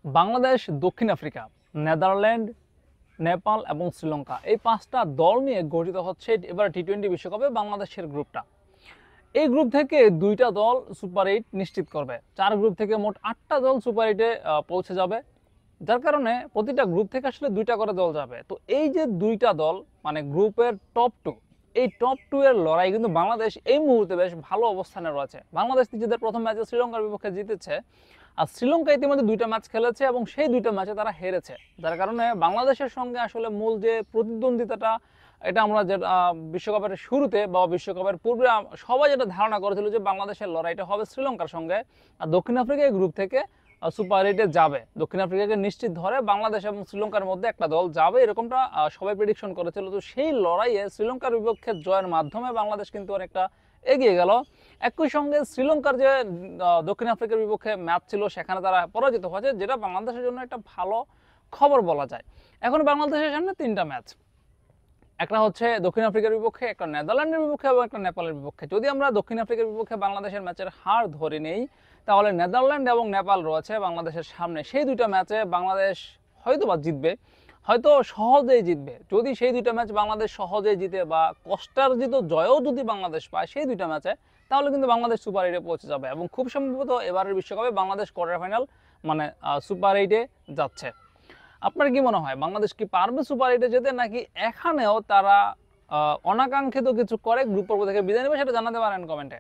বাংলাদেশ, দক্ষিণ Africa, Netherland, Nepal এবং শ্রীলঙ্কা এই পাঁচটা দল নিয়ে গঠিত হচ্ছে এবার টি-20 বিশ্বকাপে বাংলাদেশের গ্রুপটা। এই গ্রুপ থেকে দুইটা দল সুপার 8 নিশ্চিত করবে। 4 গ্রুপ থেকে মোট 8টা দল সুপার 8-এ পৌঁছে যাবে, যার কারণে প্রতিটা গ্রুপ থেকে আসলে দুইটা করে দল যাবে। তো এই যে দুইটা দল মানে গ্রুপের টপ 2, এই টপ 2 এর লড়াই কিন্তু বাংলাদেশ এই মুহূর্তে বেশ ভালো অবস্থানে রয়েছে। বাংলাদেশ নিজেদের প্রথম ম্যাচে শ্রীলঙ্কার বিপক্ষে জিতেছে, আর শ্রীলঙ্কা ইতিমধ্যে দুইটা ম্যাচ খেলেছে এবং সেই দুইটা ম্যাচে তারা হেরেছে, যার কারণে বাংলাদেশের সঙ্গে আসলে মূল যে প্রতিদ্বন্দ্বিতাটা, এটা আমরা যে বিশ্বকাপের শুরুতে বা বিশ্বকাপের পূর্বে সবাই যেটা ধারণা করেছিল যে বাংলাদেশের লড়াইটা হবে শ্রীলঙ্কার সঙ্গে, আর দক্ষিণ আফ্রিকা এই গ্রুপ থেকে সুপার 8-এ যাবে। দক্ষিণ আফ্রিকাকে নিশ্চিত ধরে বাংলাদেশ এবং শ্রীলঙ্কার মধ্যে একটা দল যাবে, এরকমটা সবাই প্রেডিকশন করেছিল। তো সেই লড়াইয়ে শ্রীলঙ্কার বিপক্ষে জয়ের মাধ্যমে বাংলাদেশ কিন্তু অনেকটা এগিয়ে গেল। একই সঙ্গে শ্রীলঙ্কার যে দক্ষিণ আফ্রিকার বিপক্ষে ম্যাচ ছিল সেখানে তারা পরাজিত হয়েছে, যেটা বাংলাদেশের জন্য একটা ভালো খবর বলা যায়। এখন বাংলাদেশের সামনে তিনটা ম্যাচ, একটা হচ্ছে দক্ষিণ আফ্রিকার বিপক্ষে, একটা নেদারল্যান্ডের বিপক্ষে এবং একটা নেপালের বিপক্ষে। যদি আমরা দক্ষিণ আফ্রিকার বিপক্ষে বাংলাদেশের ম্যাচের হার ধরে নেই, তাহলে নেদারল্যান্ড এবং নেপাল রয়েছে বাংলাদেশের সামনে। সেই দুইটা ম্যাচে বাংলাদেশ হয়তো বা জিতবে, হয়তো সহজেই জিতবে। যদি সেই দুইটা ম্যাচ বাংলাদেশ সহজেই জিতে বা কষ্টার্জিত জয়ও যদি বাংলাদেশ পায় সেই দুইটা ম্যাচে, তাহলে কিন্তু বাংলাদেশ সুপার 8-এ পৌঁছে যাবে এবং খুব সম্ভবত এবারের বিশ্বকাপে বাংলাদেশ কোয়ার্টার ফাইনাল মানে সুপার 8-এ যাচ্ছে। আপনার কি মনে হয় বাংলাদেশ কি পারবে সুপার 8-এ যেতে, নাকি এখানেও তারা অনাকাঙ্ক্ষিত কিছু করে গ্রুপ পর্ব থেকে বিদায় নেবে? সেটা জানাতে পারেন কমেন্টে।